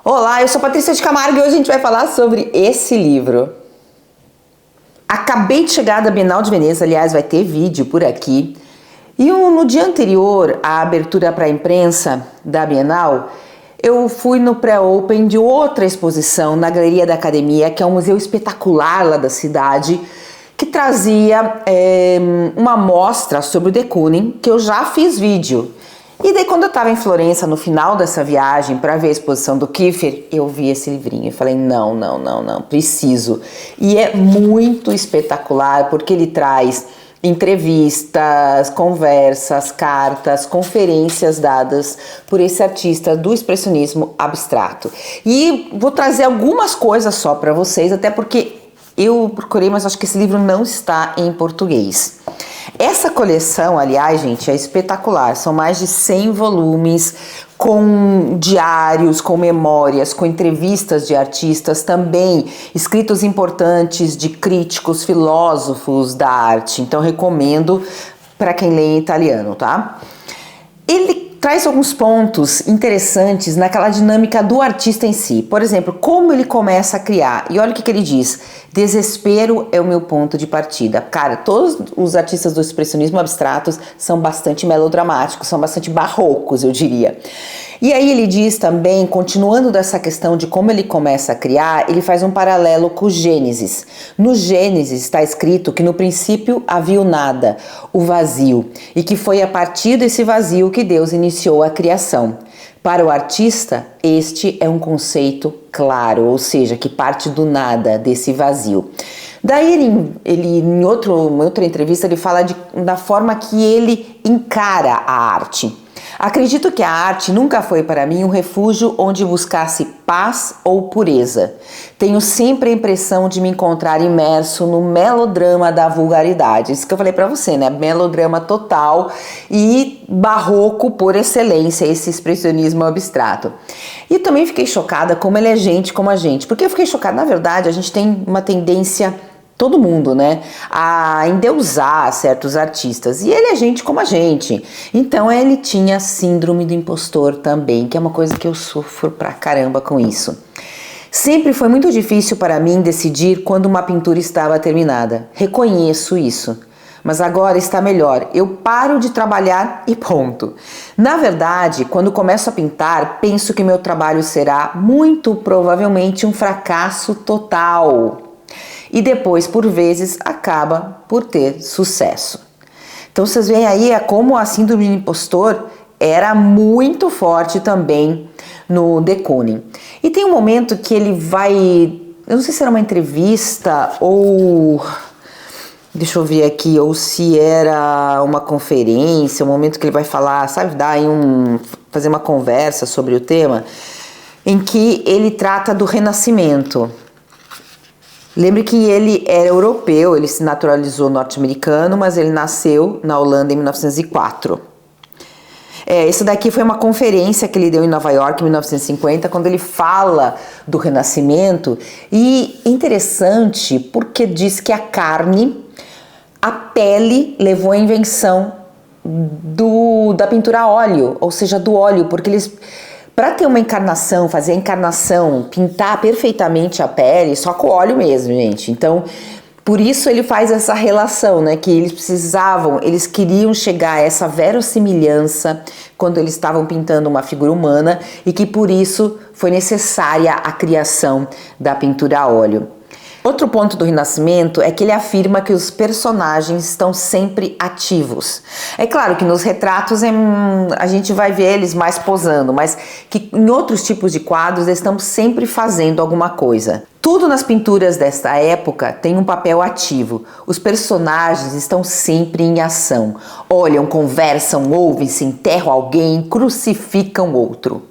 Olá, eu sou Patrícia de Camargo e hoje a gente vai falar sobre esse livro. Acabei de chegar da Bienal de Veneza, aliás, vai ter vídeo por aqui. E no dia anterior à abertura para a imprensa da Bienal, eu fui no pré-open de outra exposição na Galeria da Academia, que é um museu espetacular lá da cidade, que trazia uma mostra sobre o de Kooning, que eu já fiz vídeo. E daí quando eu estava em Florença, no final dessa viagem, para ver a exposição do Kiefer, eu vi esse livrinho e falei, não, preciso. E é muito espetacular, porque ele traz entrevistas, conversas, cartas, conferências dadas por esse artista do expressionismo abstrato. E vou trazer algumas coisas só para vocês, até porque eu procurei, mas acho que esse livro não está em português. Essa coleção, aliás, gente, é espetacular. São mais de 100 volumes com diários, com memórias, com entrevistas de artistas, também escritos importantes de críticos, filósofos da arte. Então, recomendo para quem lê em italiano, tá? Ele traz alguns pontos interessantes naquela dinâmica do artista em si. Por exemplo, como ele começa a criar. E olha o que ele diz. Desespero é o meu ponto de partida. Cara, todos os artistas do expressionismo abstrato são bastante melodramáticos, são bastante barrocos, eu diria. E aí ele diz também, continuando dessa questão de como ele começa a criar, ele faz um paralelo com o Gênesis. No Gênesis está escrito que no princípio havia o nada, o vazio, e que foi a partir desse vazio que Deus iniciou a criação. Para o artista, este é um conceito claro, ou seja, que parte do nada, desse vazio. Daí ele em outra entrevista, ele fala da forma que ele encara a arte. Acredito que a arte nunca foi para mim um refúgio onde buscasse paz ou pureza. Tenho sempre a impressão de me encontrar imerso no melodrama da vulgaridade. Isso que eu falei para você, né? Melodrama total e barroco por excelência, esse expressionismo abstrato. E também fiquei chocada como ele é gente como a gente. Porque eu fiquei chocada, na verdade, a gente tem uma tendência... todo mundo, né, a endeusar certos artistas, e ele é gente como a gente, então ele tinha síndrome do impostor também, que é uma coisa que eu sofro pra caramba com isso. Sempre foi muito difícil para mim decidir quando uma pintura estava terminada, reconheço isso, mas agora está melhor, eu paro de trabalhar e ponto. Na verdade, quando começo a pintar, penso que meu trabalho será muito provavelmente um fracasso total. E depois, por vezes, acaba por ter sucesso. Então, vocês veem aí como a síndrome do impostor era muito forte também no de Kooning. E tem um momento que ele vai... eu não sei se era uma entrevista ou... deixa eu ver aqui, ou se era uma conferência, um momento que ele vai falar, sabe, fazer uma conversa sobre o tema, em que ele trata do Renascimento. Lembre que ele era europeu, ele se naturalizou norte-americano, mas ele nasceu na Holanda em 1904. Isso daqui foi uma conferência que ele deu em Nova York em 1950, quando ele fala do Renascimento. E interessante porque diz que a pele levou à invenção da pintura a óleo, ou seja, do óleo, porque eles... para ter uma encarnação, fazer a encarnação, pintar perfeitamente a pele, só com óleo mesmo, gente. Então, por isso ele faz essa relação, né? Que eles queriam chegar a essa verossimilhança quando eles estavam pintando uma figura humana e que por isso foi necessária a criação da pintura a óleo. Outro ponto do Renascimento é que ele afirma que os personagens estão sempre ativos. É claro que nos retratos a gente vai ver eles mais posando, mas que em outros tipos de quadros eles estão sempre fazendo alguma coisa. Tudo nas pinturas desta época tem um papel ativo. Os personagens estão sempre em ação. Olham, conversam, ouvem-se, enterram alguém, crucificam outro.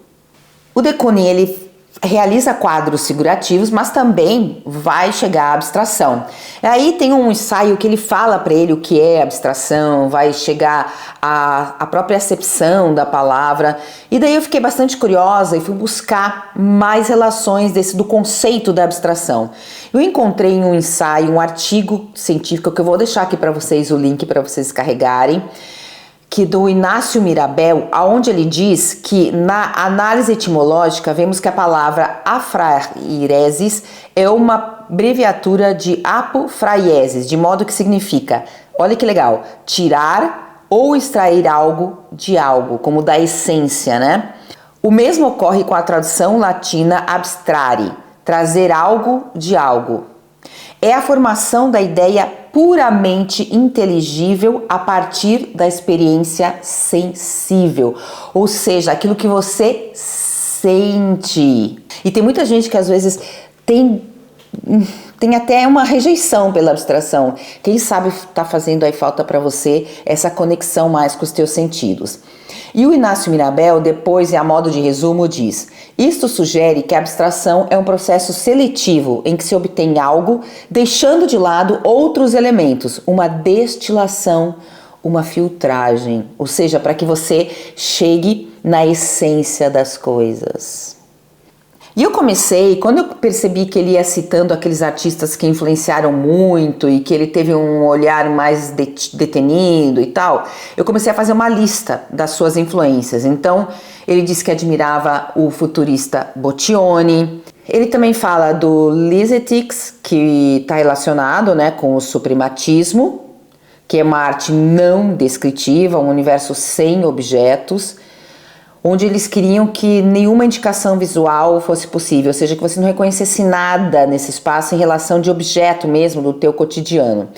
O de Kooning, ele realiza quadros figurativos, mas também vai chegar à abstração. Aí tem um ensaio que ele fala para ele o que é abstração, vai chegar à própria acepção da palavra, e daí eu fiquei bastante curiosa e fui buscar mais relações do conceito da abstração. Eu encontrei em um ensaio, um artigo científico, que eu vou deixar aqui para vocês o link para vocês carregarem, que do Inácio Mirabel, aonde ele diz que na análise etimológica vemos que a palavra afraireses é uma abreviatura de apofraieses, de modo que significa, olha que legal, tirar ou extrair algo de algo, como da essência, né? O mesmo ocorre com a tradução latina abstrare, trazer algo de algo. É a formação da ideia puramente inteligível a partir da experiência sensível, ou seja, aquilo que você sente. E tem muita gente que às vezes tem até uma rejeição pela abstração. Quem sabe está fazendo aí falta para você essa conexão mais com os teus sentidos. E o Inácio Mirabel, depois, e a modo de resumo, diz: isto sugere que a abstração é um processo seletivo em que se obtém algo, deixando de lado outros elementos, uma destilação, uma filtragem, ou seja, para que você chegue na essência das coisas. E eu comecei, quando eu percebi que ele ia citando aqueles artistas que influenciaram muito e que ele teve um olhar mais detenido e tal, eu comecei a fazer uma lista das suas influências. Então, ele disse que admirava o futurista Boccioni. Ele também fala do Lysetix, que está relacionado, né, com o suprematismo, que é uma arte não descritiva, um universo sem objetos, onde eles queriam que nenhuma indicação visual fosse possível, ou seja, que você não reconhecesse nada nesse espaço em relação de objeto mesmo do teu cotidiano.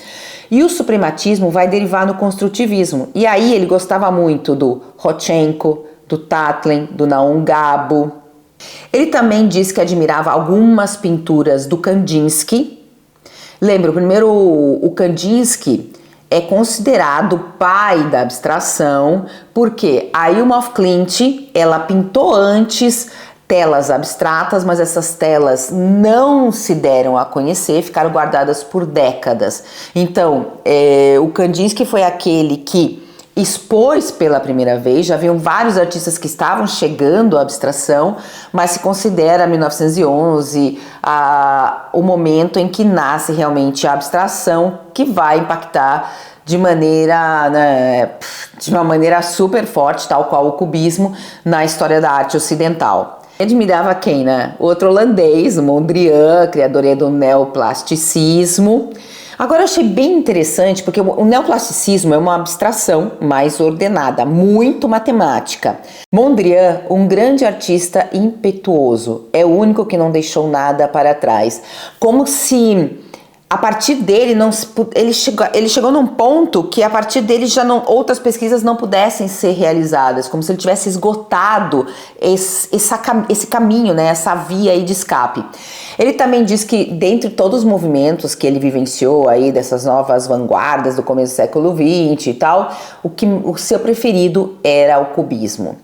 E o suprematismo vai derivar no construtivismo, e aí ele gostava muito do Rodchenko, do Tatlin, do Naum Gabo. Ele também disse que admirava algumas pinturas do Kandinsky. Lembra, primeiro o Kandinsky é considerado o pai da abstração, porque a Hilma af Klint, ela pintou antes telas abstratas, mas essas telas não se deram a conhecer, ficaram guardadas por décadas. Então, o Kandinsky foi aquele que expôs pela primeira vez, já haviam vários artistas que estavam chegando à abstração, mas se considera 1911 o momento em que nasce realmente a abstração, que vai impactar de maneira, né, de uma maneira super forte, tal qual o cubismo, na história da arte ocidental. Admirava quem, né? Outro holandês, o Mondrian, criador do neoplasticismo. Agora eu achei bem interessante, porque o neoplasticismo é uma abstração mais ordenada, muito matemática. Mondrian, um grande artista impetuoso, é o único que não deixou nada para trás. Como se a partir dele ele chegou num ponto que a partir dele outras pesquisas não pudessem ser realizadas, como se ele tivesse esgotado esse caminho, né, essa via aí de escape. Ele também diz que dentre todos os movimentos que ele vivenciou aí dessas novas vanguardas do começo do século XX e tal, o seu preferido era o cubismo.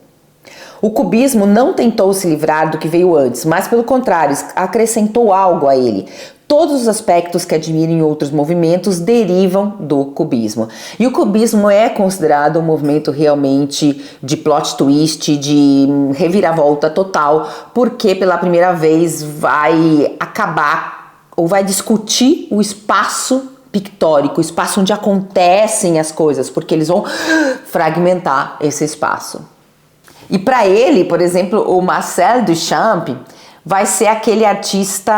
O cubismo não tentou se livrar do que veio antes, mas pelo contrário, acrescentou algo a ele. Todos os aspectos que admiram em outros movimentos derivam do cubismo. E o cubismo é considerado um movimento realmente de plot twist, de reviravolta total, porque pela primeira vez vai acabar ou vai discutir o espaço pictórico, o espaço onde acontecem as coisas, porque eles vão fragmentar esse espaço. E para ele, por exemplo, o Marcel Duchamp vai ser aquele artista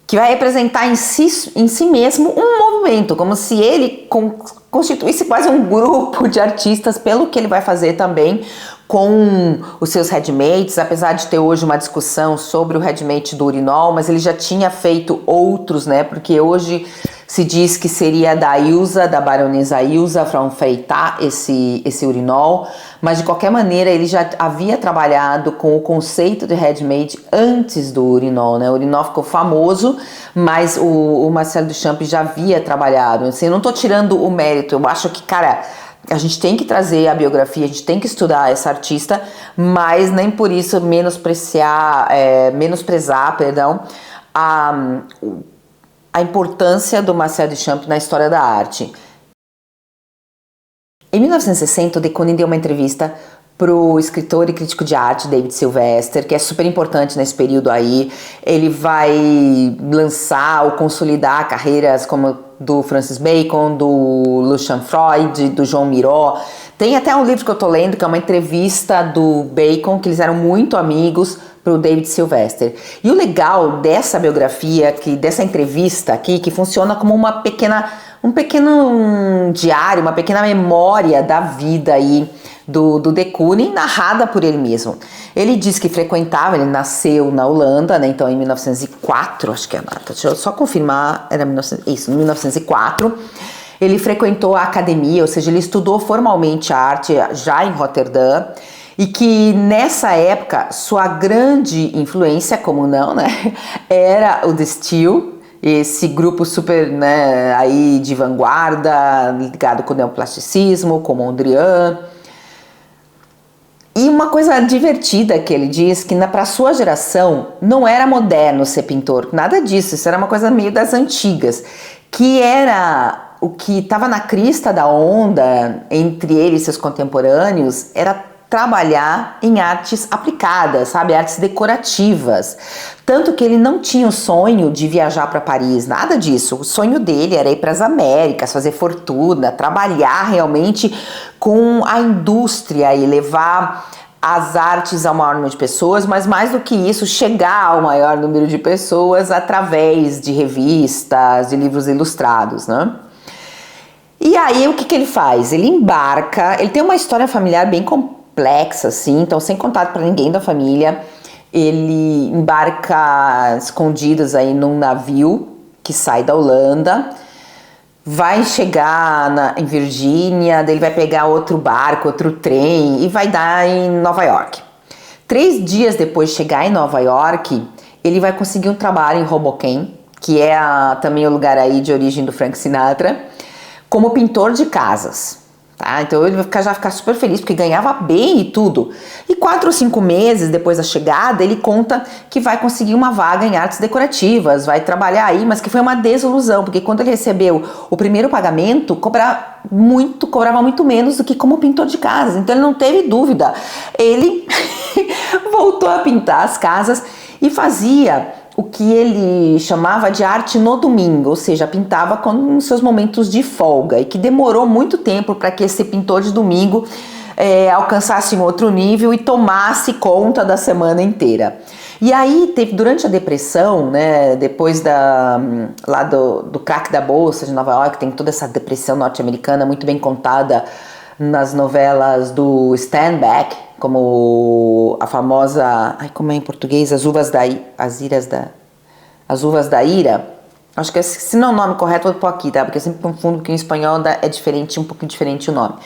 que vai representar em si mesmo um movimento, como se ele constituísse quase um grupo de artistas, pelo que ele vai fazer também com os seus handmates, apesar de ter hoje uma discussão sobre o handmate do urinol, mas ele já tinha feito outros, né, porque hoje se diz que seria da Ilza, da baronesa Ilza von Freitas, esse urinol, mas de qualquer maneira ele já havia trabalhado com o conceito de handmade antes do urinol, né? O urinol ficou famoso, mas o Marcel Duchamp já havia trabalhado. Assim, eu não tô tirando o mérito, eu acho que, cara, a gente tem que trazer a biografia, a gente tem que estudar essa artista, mas nem por isso menosprezar, a importância do Marcel Duchamp na história da arte. Em 1960, o de Kooning deu uma entrevista pro escritor e crítico de arte David Sylvester, que é super importante nesse período aí. Ele vai lançar ou consolidar carreiras como do Francis Bacon, do Lucian Freud, do João Miró. Tem até um livro que eu tô lendo, que é uma entrevista do Bacon, que eles eram muito amigos, para o David Sylvester. E o legal dessa biografia, dessa entrevista aqui, que funciona como um pequeno diário, uma pequena memória da vida aí do de Kooning, narrada por ele mesmo. Ele diz que frequentava, ele nasceu na Holanda, né, então em 1904, acho que é a data, deixa eu só confirmar, era 1904, ele frequentou a academia, ou seja, ele estudou formalmente a arte já em Roterdã, e que nessa época sua grande influência, como não, né, era o The Still, esse grupo super, né, aí de vanguarda, ligado com o neoplasticismo, com Mondrian. E uma coisa divertida que ele diz, que para sua geração não era moderno ser pintor, nada disso, isso era uma coisa meio das antigas, que era o que estava na crista da onda entre ele e seus contemporâneos, era trabalhar em artes aplicadas, sabe, artes decorativas. Tanto que ele não tinha o sonho de viajar para Paris, nada disso. O sonho dele era ir para as Américas, fazer fortuna, trabalhar realmente com a indústria e levar as artes ao maior número de pessoas, mas mais do que isso, chegar ao maior número de pessoas através de revistas, de livros ilustrados, né? E aí o que ele faz? Ele embarca, ele tem uma história familiar bem complexa, assim, então sem contato para ninguém da família, ele embarca escondidos aí num navio que sai da Holanda, vai chegar em Virgínia, daí ele vai pegar outro barco, outro trem e vai dar em Nova York. 3 dias depois de chegar em Nova York, ele vai conseguir um trabalho em Hoboken, que é também o lugar aí de origem do Frank Sinatra, como pintor de casas. Tá? Então ele vai já ficar super feliz porque ganhava bem e tudo. E 4 ou 5 meses depois da chegada, ele conta que vai conseguir uma vaga em artes decorativas, vai trabalhar aí, mas que foi uma desilusão, porque quando ele recebeu o primeiro pagamento, cobrava muito menos do que como pintor de casas. Então ele não teve dúvida. Ele voltou a pintar as casas e fazia o que ele chamava de arte no domingo, ou seja, pintava com seus momentos de folga, e que demorou muito tempo para que esse pintor de domingo alcançasse um outro nível e tomasse conta da semana inteira. E aí, durante a depressão, né, depois lá do crack da Bolsa de Nova York, tem toda essa depressão norte-americana muito bem contada nas novelas do Steinbeck, como a famosa, como é em português, As Uvas da Ira. Acho que se não é o nome correto, eu vou pôr aqui, tá? Porque eu sempre confundo, porque em espanhol é diferente, um pouquinho diferente o nome.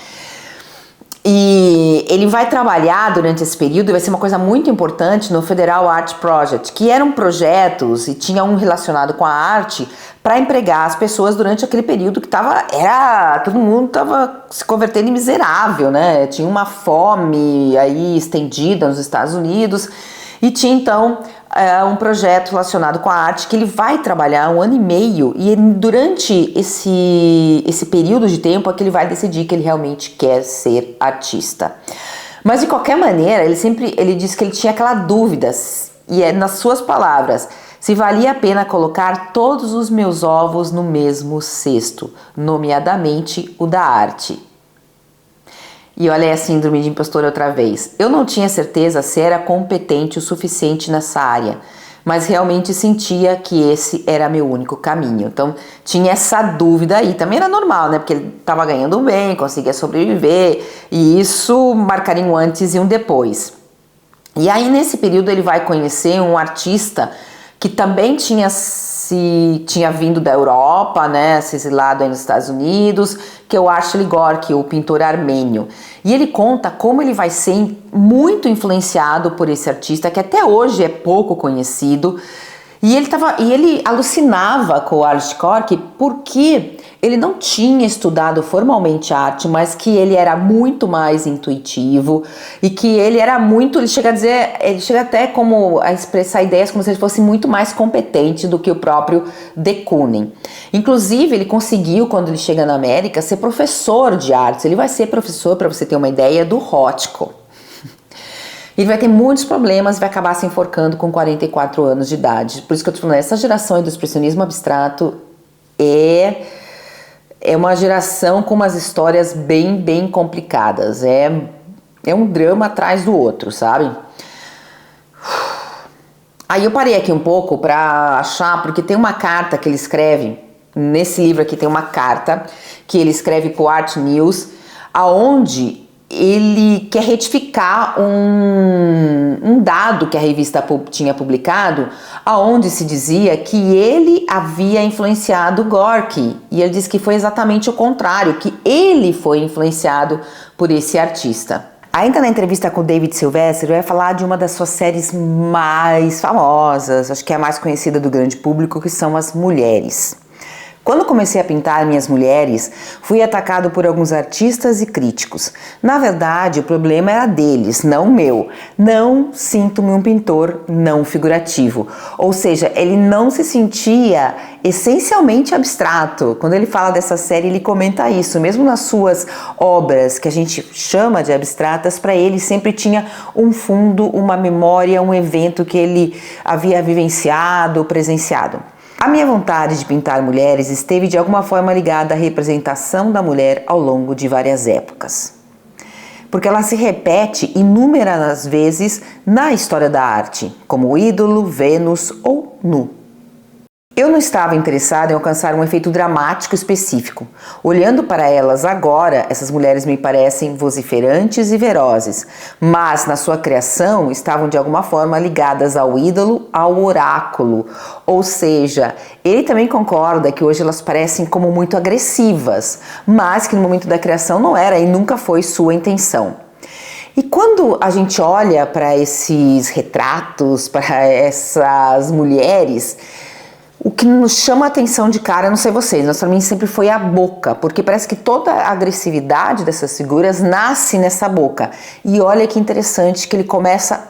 E ele vai trabalhar durante esse período, e vai ser uma coisa muito importante no Federal Art Project, que eram projetos, e tinha um relacionado com a arte, para empregar as pessoas durante aquele período que todo mundo estava se convertendo em miserável, né? Tinha uma fome aí estendida nos Estados Unidos, e tinha então um projeto relacionado com a arte que ele vai trabalhar 1 ano e meio, e durante esse período de tempo é que ele vai decidir que ele realmente quer ser artista. Mas de qualquer maneira, ele disse que ele tinha aquela dúvida, e é nas suas palavras, se valia a pena colocar todos os meus ovos no mesmo cesto, nomeadamente o da arte. E olha a síndrome de impostor outra vez. Eu não tinha certeza se era competente o suficiente nessa área, mas realmente sentia que esse era meu único caminho. Então tinha essa dúvida aí. Também era normal, né? Porque ele estava ganhando bem, conseguia sobreviver, e isso marcaria um antes e um depois. E aí nesse período ele vai conhecer um artista que também tinha vindo da Europa, né, se exilado aí nos Estados Unidos, que é o Ashley Gorky, o pintor armênio. E ele conta como ele vai ser muito influenciado por esse artista, que até hoje é pouco conhecido. E ele alucinava com o Ashley Gorky porque ele não tinha estudado formalmente arte, mas que ele era muito mais intuitivo, e que ele chega até como a expressar ideias como se ele fosse muito mais competente do que o próprio de Kooning. Inclusive, ele conseguiu, quando ele chega na América, ser professor de artes. Ele vai ser professor, para você ter uma ideia, do Rothko. Ele vai ter muitos problemas e vai acabar se enforcando com 44 anos de idade. Por isso que eu tô falando, essa geração do expressionismo abstrato é uma geração com umas histórias bem complicadas. É um drama atrás do outro, sabe? Aí eu parei aqui um pouco para achar, porque tem uma carta que ele escreve, nesse livro aqui tem uma carta que ele escreve pro Art News, aonde ele quer retificar um dado que a revista tinha publicado, aonde se dizia que ele havia influenciado Gorky, e ele diz que foi exatamente o contrário, que ele foi influenciado por esse artista. Ainda na entrevista com o David Sylvester, ele vai falar de uma das suas séries mais famosas, acho que é a mais conhecida do grande público, que são As Mulheres. Quando comecei a pintar minhas mulheres, fui atacado por alguns artistas e críticos. Na verdade, o problema era deles, não meu. Não sinto-me um pintor não figurativo. Ou seja, ele não se sentia essencialmente abstrato. Quando ele fala dessa série, ele comenta isso. Mesmo nas suas obras, que a gente chama de abstratas, para ele sempre tinha um fundo, uma memória, um evento que ele havia vivenciado, presenciado. A minha vontade de pintar mulheres esteve de alguma forma ligada à representação da mulher ao longo de várias épocas. Porque ela se repete inúmeras vezes na história da arte, como ídolo, Vênus ou nu. Eu não estava interessada em alcançar um efeito dramático específico. Olhando para elas agora, essas mulheres me parecem vociferantes e ferozes, mas na sua criação estavam de alguma forma ligadas ao ídolo, ao oráculo. Ou seja, ele também concorda que hoje elas parecem como muito agressivas, mas que no momento da criação não era e nunca foi sua intenção. E quando a gente olha para esses retratos, para essas mulheres, o que nos chama a atenção de cara, não sei vocês, mas para mim sempre foi a boca, porque parece que toda a agressividade dessas figuras nasce nessa boca. E olha que interessante que ele começa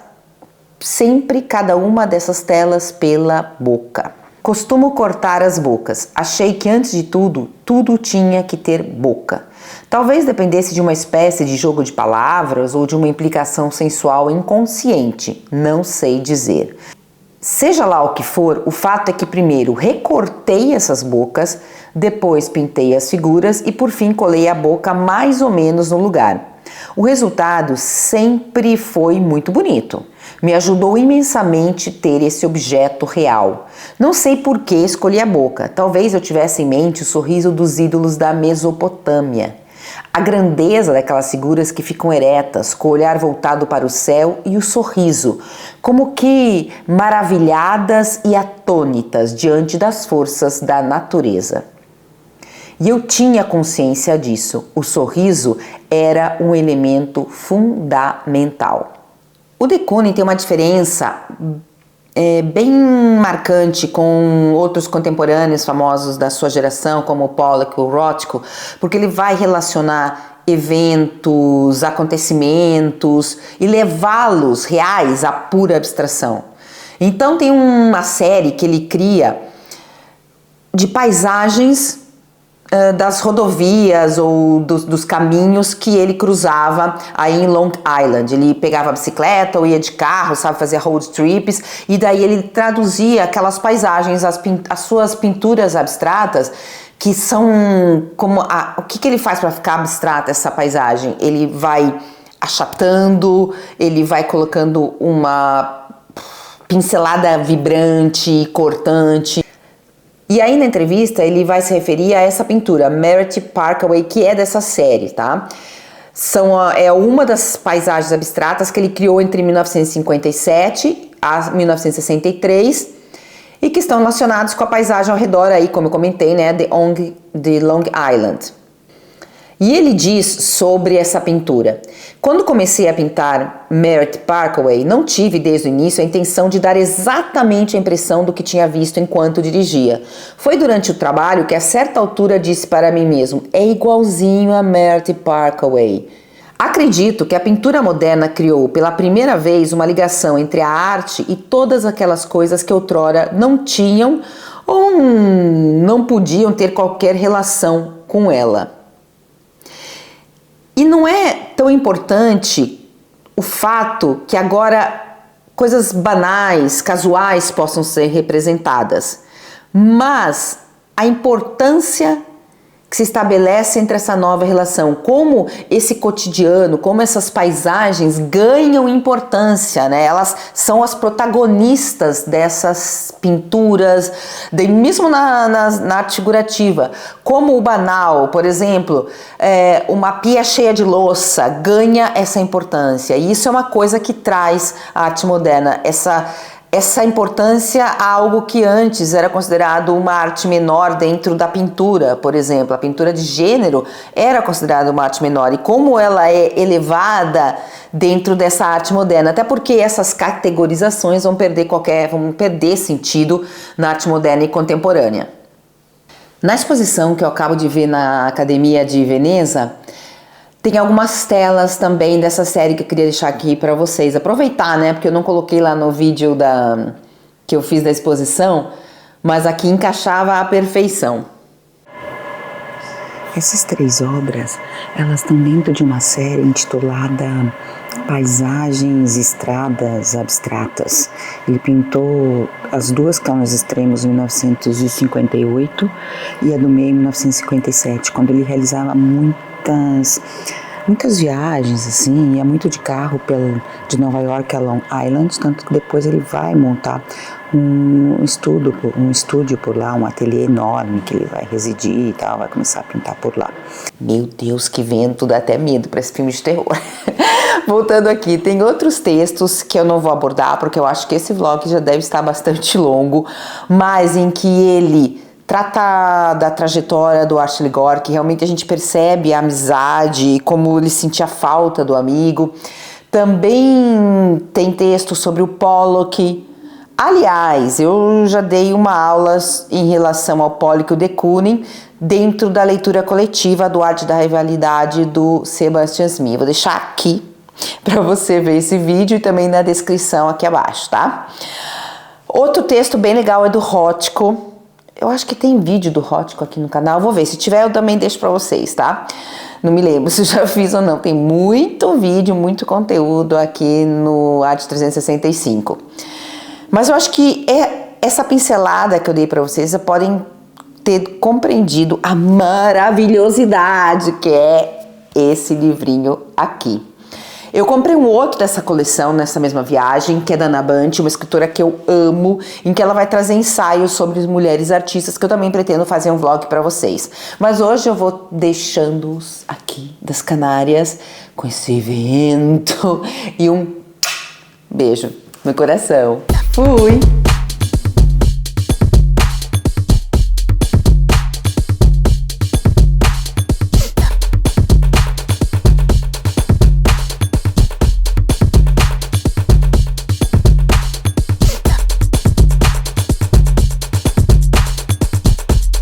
sempre cada uma dessas telas pela boca. Costumo cortar as bocas. Achei que antes de tudo, tudo tinha que ter boca. Talvez dependesse de uma espécie de jogo de palavras ou de uma implicação sensual inconsciente, não sei dizer. Seja lá o que for, o fato é que primeiro recortei essas bocas, depois pintei as figuras e por fim colei a boca mais ou menos no lugar. O resultado sempre foi muito bonito. Me ajudou imensamente ter esse objeto real. Não sei por que escolhi a boca. Talvez eu tivesse em mente o sorriso dos ídolos da Mesopotâmia. A grandeza daquelas figuras que ficam eretas, com o olhar voltado para o céu e o sorriso, como que maravilhadas e atônitas diante das forças da natureza. E eu tinha consciência disso. O sorriso era um elemento fundamental. O de Kooning tem uma diferença bem marcante com outros contemporâneos famosos da sua geração, como o Pollock, o Rothko, porque ele vai relacionar eventos, acontecimentos e levá-los reais à pura abstração. Então tem uma série que ele cria de paisagens das rodovias ou dos caminhos que ele cruzava aí em Long Island. Ele pegava a bicicleta ou ia de carro, sabe, fazia road trips, e daí ele traduzia aquelas paisagens, as suas pinturas abstratas, que são como... o que ele faz para ficar abstrata essa paisagem? Ele vai achatando, ele vai colocando uma pincelada vibrante, cortante. E aí na entrevista ele vai se referir a essa pintura, Meredith Parkaway, que é dessa série, tá? É uma das paisagens abstratas que ele criou entre 1957 a 1963 e que estão relacionados com a paisagem ao redor aí, como eu comentei, né, de Long Island. E ele diz sobre essa pintura: quando comecei a pintar Meredith Parkaway, não tive desde o início a intenção de dar exatamente a impressão do que tinha visto enquanto dirigia. Foi durante o trabalho que a certa altura disse para mim mesmo: é igualzinho a Meredith Parkaway. Acredito que a pintura moderna criou pela primeira vez uma ligação entre a arte e todas aquelas coisas que outrora não tinham ou não podiam ter qualquer relação com ela. E não é tão importante o fato que agora coisas banais, casuais possam ser representadas, mas a importância que se estabelece entre essa nova relação, como esse cotidiano, como essas paisagens ganham importância, né? Elas são as protagonistas dessas pinturas, mesmo na arte figurativa, como o banal, por exemplo, uma pia cheia de louça ganha essa importância, e isso é uma coisa que traz a arte moderna, essa importância a algo que antes era considerado uma arte menor dentro da pintura, por exemplo. A pintura de gênero era considerada uma arte menor, e como ela é elevada dentro dessa arte moderna, até porque essas categorizações vão perder sentido na arte moderna e contemporânea. Na exposição que eu acabo de ver na Academia de Veneza, tem algumas telas também dessa série que eu queria deixar aqui para vocês. Aproveitar, né? Porque eu não coloquei lá no vídeo que eu fiz da exposição, mas aqui encaixava à perfeição. Essas 3 obras, elas estão dentro de uma série intitulada Paisagens e Estradas Abstratas. Ele pintou as 2 que estão nos extremos em 1958 e a do meio em 1957, quando ele realizava muitas viagens, assim, ia muito de carro de Nova York a Long Island, tanto que depois ele vai montar um estúdio por lá, um ateliê enorme que ele vai residir e tal, vai começar a pintar por lá. Meu Deus, que vento, dá até medo para esse filme de terror. Voltando aqui, tem outros textos que eu não vou abordar, porque eu acho que esse vlog já deve estar bastante longo, mas em que ele trata da trajetória do Ashley Gore, que realmente a gente percebe a amizade, como ele sentia falta do amigo. Também tem texto sobre o Pollock. Aliás, eu já dei uma aula em relação ao Pollock e o de Kooning dentro da leitura coletiva do Arte da Rivalidade do Sebastian Smith. Vou deixar aqui para você ver esse vídeo e também na descrição aqui abaixo, tá? Outro texto bem legal é do Rothko. Eu acho que tem vídeo do Rothko aqui no canal, vou ver, se tiver eu também deixo pra vocês, tá? Não me lembro se eu já fiz ou não, tem muito vídeo, muito conteúdo aqui no Arte 365. Mas eu acho que essa pincelada que eu dei pra vocês, podem ter compreendido a maravilhosidade que é esse livrinho aqui. Eu comprei um outro dessa coleção nessa mesma viagem, que é da Ana Banti, uma escritora que eu amo, em que ela vai trazer ensaios sobre mulheres artistas, que eu também pretendo fazer um vlog para vocês. Mas hoje eu vou deixando-os aqui das Canárias com esse vento e um beijo no coração. Fui!